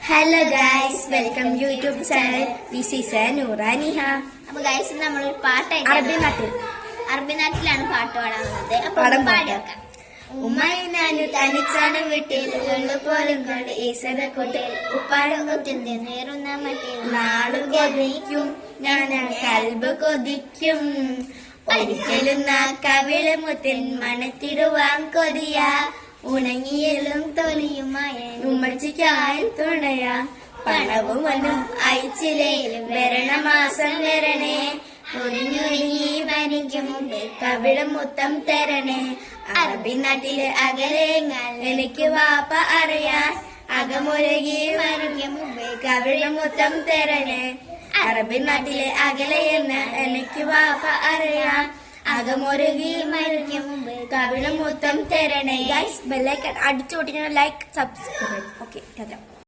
Hello guys, welcome YouTube channel. This is Noora Niha. അപ്പൊ guys നമ്മളൊരു പാട്ടായിട്ട് അറബി നാട്ടിലാണ് പാട്ട് പാടാവുന്നത്. അപ്പൊ പാടിയൊക്കെ ഉമ്മയിനാനു തനിച്ചാണ് വീട്ടിൽ പോലും കൊണ്ട് ഈശ്വരക്കൂട്ടിൽ ഉപ്പാടും കുട്ടിന്റെ നേരുന്ന മട്ടിൽ നാളു കൊതിക്കും ഞാൻ കൽബ് കൊതിക്കും. ഒരിക്കലും കവിള് മുത്തിൻ മണത്തിടുവാൻ കൊതിയ ഉണങ്ങിയലും തൊലിയുമായ ഉമ്മച്ചിക്കായി തുണയ പണവും ഒന്നും അയച്ചിലേലും വരണ മാസം വരണേ. ഒരുങ്ങി വനിക്കും മുമ്പേ കവിളും മുത്തം തരണേ. അറബി നാട്ടില് അകലെങ്ങാൽ എനിക്ക് വാപ്പ അറിയാൻ അകമുരുകി വനിക്കും മുമ്പേ കവിളും മുത്തം തരണേ. അറബി നാട്ടിലെ അകലെയെന്ന് എനിക്ക് വാപ്പ അറിയാൻ അകമുരുകി മരിക്കും മുമ്പ് കവിളും മുത്തം തരണേ. ഗൈസ്, ബെല്ലൈക്കൺ അടിച്ചു പൊട്ടിക്കണം. Like, subscribe. ഓക്കെ, ടാറ്റാ.